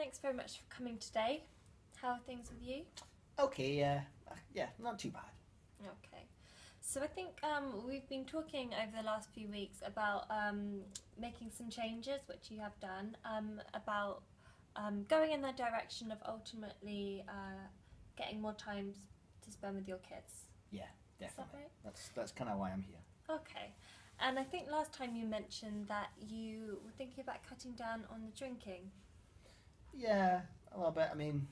thanks very much for coming today. How are things with you? Okay, yeah, not too bad. Okay. So I think we've been talking over the last few weeks about making some changes, which you have done, about going in the direction of ultimately getting more time to spend with your kids. Yeah, Is that definitely. right? That's kind of why I'm here. Okay. And I think last time you mentioned that you were thinking about cutting down on the drinking. Yeah, a little bit. I mean,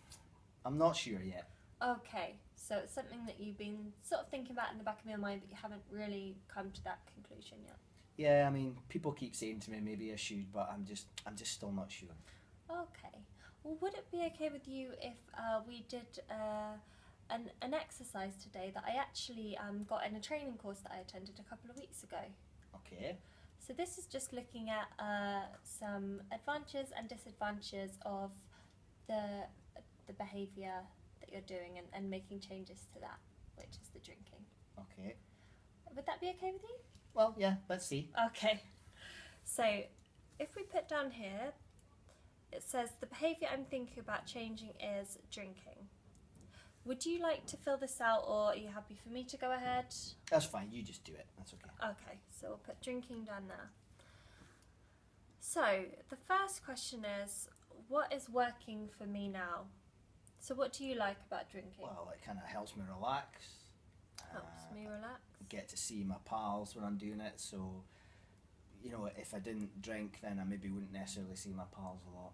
I'm not sure yet. Okay, so it's something that you've been sort of thinking about in the back of your mind, but you haven't really come to that conclusion yet. Yeah, I mean, people keep saying to me maybe I should, but I'm just still not sure. Okay. Well, would it be okay with you if we did an exercise today that I actually got in a training course that I attended a couple of weeks ago? Okay. So this is just looking at some advantages and disadvantages of the behaviour that you're doing and making changes to that, which is the drinking. Okay. Would that be okay with you? Well, yeah, let's see. Okay. So if we put down here, it says the behaviour I'm thinking about changing is drinking. Would you like to fill this out, or are you happy for me to go ahead? That's fine. You just do it. That's okay. Okay, so we'll put drinking down there. So the first question is, what is working for me now? So what do you like about drinking? Well, it kind of helps me relax. Helps me relax. Get to see my pals when I'm doing it. So, if I didn't drink, then I maybe wouldn't necessarily see my pals a lot.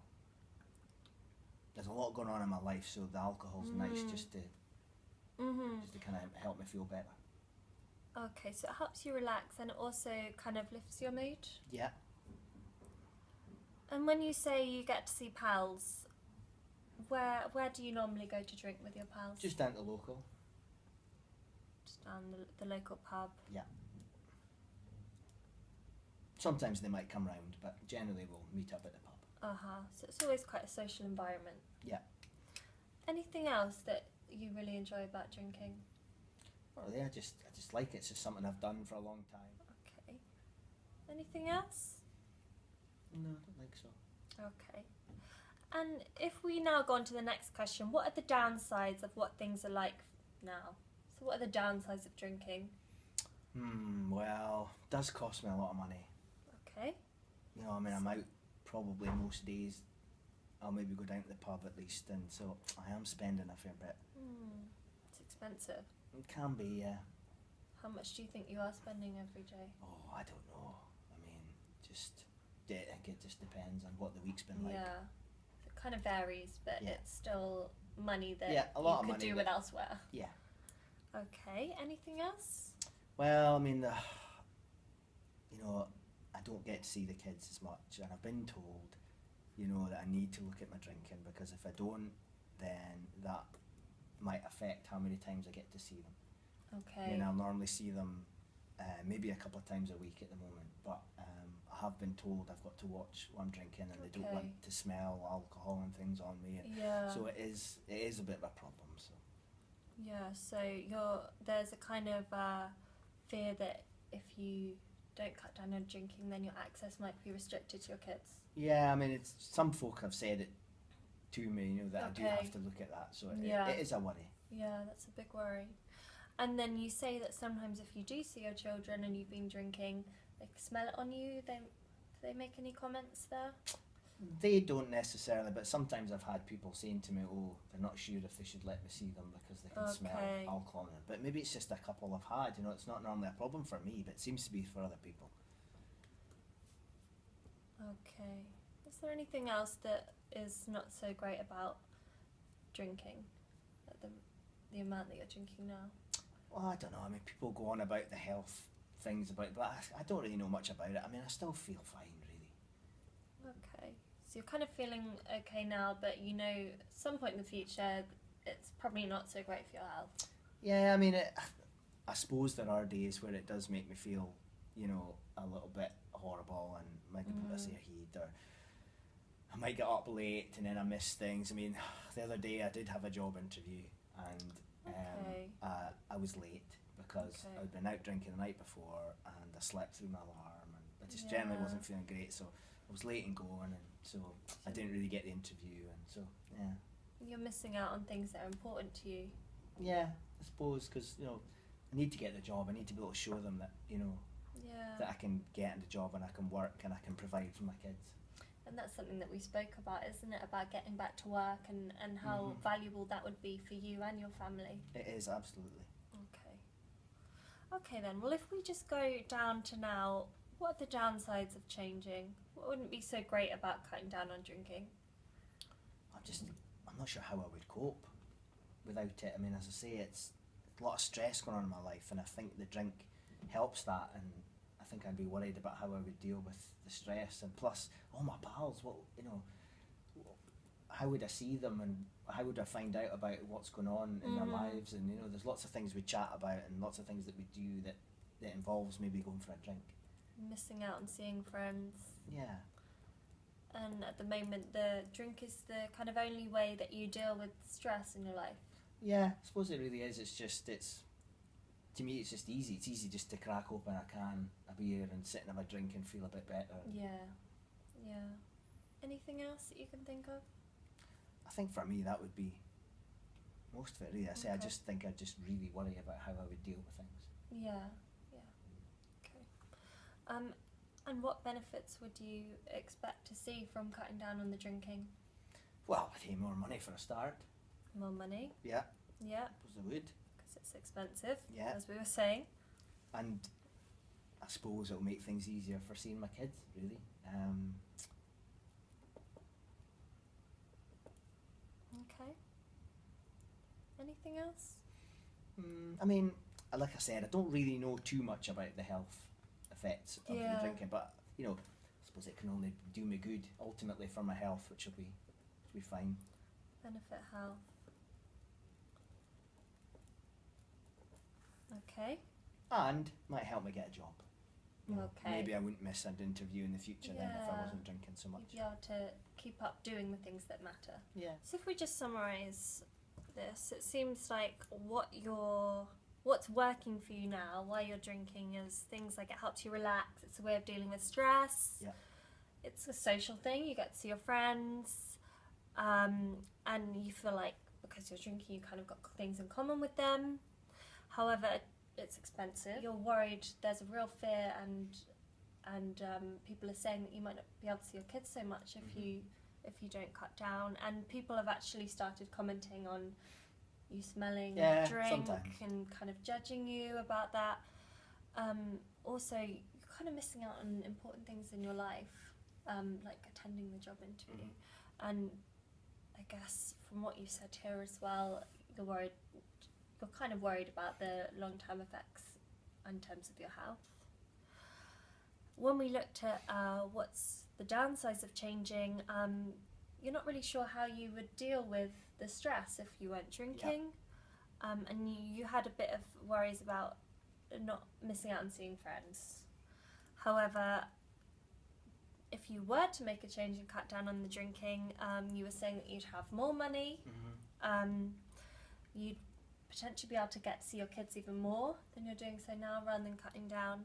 There's a lot going on in my life, so the alcohol's nice just to kind of help me feel better. Okay, so it helps you relax and it also kind of lifts your mood. Yeah. And when you say you get to see pals, where do you normally go to drink with your pals? Just down to local. Just down the local pub. Yeah. Sometimes they might come round, but generally we'll meet up at the pub. So it's always quite a social environment. Yeah. Anything else that you really enjoy about drinking? Well, yeah, I just like it. It's just something I've done for a long time. Okay. Anything else? No, I don't think so. Okay. And if we now go on to the next question, what are the downsides of what things are like now? So what are the downsides of drinking? Well, it does cost me a lot of money. Okay. I'm out probably most days. I'll maybe go down to the pub at least, and so I am spending a fair bit. It's expensive. It can be, yeah. How much do you think you are spending every day? Oh, I don't know. I mean, I think it just depends on what the week's been like. Yeah. It kind of varies, but Yeah. it's still money that a lot you of could money do with elsewhere. Yeah. Okay. Anything else? Well, I mean, I don't get to see the kids as much, and I've been told, that I need to look at my drinking, because if I don't, then that might affect how many times I get to see them. Okay. I'll normally see them maybe a couple of times a week at the moment, but I have been told I've got to watch what I'm drinking, and they don't want to smell alcohol and things on me. Yeah. So it is a bit of a problem. So. Yeah. So there's a kind of fear that if you don't cut down on drinking, then your access might be restricted to your kids. Yeah, I mean, some folk have said it to me, that I do have to look at that, so it is a worry. Yeah, that's a big worry. And then you say that sometimes if you do see your children and you've been drinking, they can smell it on you. Do they make any comments there? They don't necessarily, but sometimes I've had people saying to me, they're not sure if they should let me see them because they can smell alcohol in it. But maybe it's just a couple I've had, it's not normally a problem for me, but it seems to be for other people. Okay. Is there anything else that is not so great about drinking? The amount that you're drinking now? Well, I don't know. I mean, people go on about the health things but I don't really know much about it. I mean, I still feel fine, really. Okay. So you're kind of feeling okay now, but at some point in the future, it's probably not so great for your health. Yeah, I mean, I suppose there are days where it does make me feel, a little bit horrible, and maybe put us ahead, or I might get up late and then I miss things. I mean, the other day I did have a job interview, and I was late because I'd been out drinking the night before, and I slept through my alarm, and I just generally wasn't feeling great, so I was late in going, and so I didn't really get the interview, and so yeah. You're missing out on things that are important to you. Yeah, I suppose, because I need to get the job. I need to be able to show them that Yeah. that I can get in the job and I can work and I can provide for my kids. And that's something that we spoke about, isn't it? About getting back to work and how valuable that would be for you and your family. It is, absolutely. Okay then, well, if we just go down to now, what are the downsides of changing? What wouldn't be so great about cutting down on drinking? I'm not sure how I would cope without it. I mean, as I say, it's a lot of stress going on in my life, and I think the drink helps that, and I think I'd be worried about how I would deal with the stress, and plus all my pals, how would I see them, and how would I find out about what's going on in their lives, and there's lots of things we chat about and lots of things that we do that involves maybe going for a drink. Missing out on seeing friends. Yeah. And at the moment, the drink is the kind of only way that you deal with stress in your life. Yeah, I suppose it really is. To me, it's just easy. It's easy just to crack open a beer and sit and have a drink and feel a bit better. Yeah. Anything else that you can think of? I think for me that would be most of it, really. I just think I'd just really worry about how I would deal with things. Yeah. Okay. And what benefits would you expect to see from cutting down on the drinking? Well, I'd say more money for a start. More money? Yeah. Yeah. I suppose I would. Because it's expensive, yeah. as we were saying. And I suppose it'll make things easier for seeing my kids, really. Okay. Anything else? I mean, like I said, I don't really know too much about the health effects of the drinking, but I suppose it can only do me good ultimately for my health, which will be fine. Benefit health. Okay. And might help me get a job. Okay. Maybe I wouldn't miss an interview in the future then if I wasn't drinking so much. You'd be able to keep up doing the things that matter. Yeah. So if we just summarise this, it seems like what's working for you now while you're drinking is things like it helps you relax, it's a way of dealing with stress, Yeah. It's a social thing, you get to see your friends, and you feel like because you're drinking you kind of got things in common with them. However, it's expensive. You're worried, there's a real fear, and people are saying that you might not be able to see your kids so much if you don't cut down, and people have actually started commenting on you smelling drink sometimes. And kind of judging you about that. Also, you're kind of missing out on important things in your life, like attending the job interview. And I guess from what you said here as well, you're kind of worried about the long-term effects in terms of your health. When we looked at what's the downsides of changing, you're not really sure how you would deal with the stress if you weren't drinking, and you had a bit of worries about not missing out on seeing friends. However, if you were to make a change and cut down on the drinking, you were saying that you'd have more money, you'd potentially be able to get to see your kids even more than you're doing so now rather than cutting down.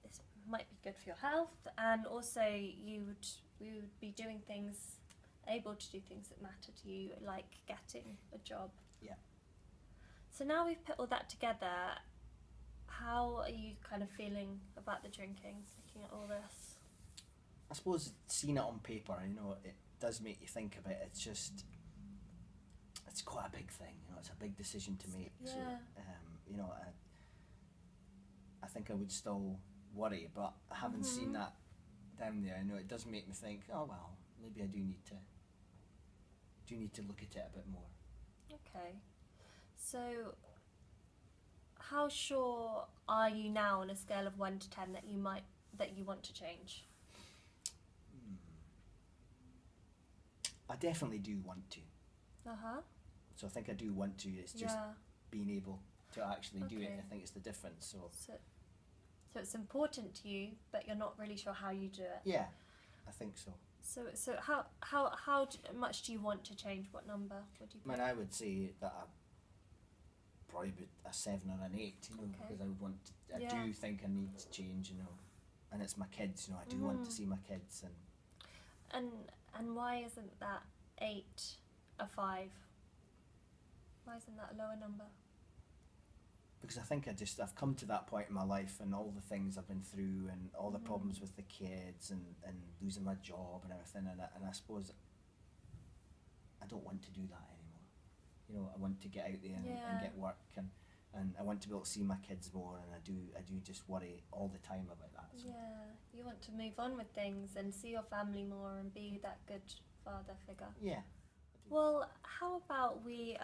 This might be good for your health, and also we would be able to do things that matter to you, like getting a job. Yeah. So now we've put all that together, how are you kind of feeling about the drinking, looking at all this? I suppose seeing it on paper, it does make you think about it. It's quite a big thing, it's a big decision to make. Yeah. So, I think I would still worry, but having seen that down there, it does make me think, oh well, maybe I do need to look at it a bit more. Okay. So, how sure are you now on a scale of 1 to 10 that you want to change? I definitely do want to. So I think I do want to. It's just being able to actually do it. I think it's the difference. So it's important to you, but you're not really sure how you do it. Yeah, I think so. So how much do you want to change? What number would you put? I mean, I would say that probably a 7 or an 8. Because I would want. I do think I need to change. and it's my kids. You know, I do want to see my kids, And why isn't that 8 a 5? Why isn't that a lower number? because I think I've come to that point in my life, and all the things I've been through, and all the problems with the kids, and losing my job and everything, and I suppose I don't want to do that anymore. You know, I want to get out there and get work, and I want to be able to see my kids more, and I do just worry all the time about that. So. Yeah, you want to move on with things and see your family more and be that good father figure. Yeah. Well, how about we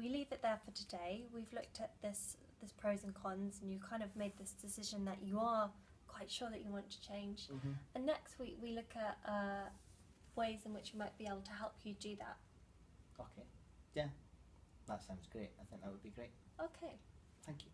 leave it there for today. We've looked at this pros and cons, and you kind of made this decision that you are quite sure that you want to change. And next week we look at ways in which we might be able to help you do that. Okay. Yeah. That sounds great. I think that would be great. Okay. Thank you.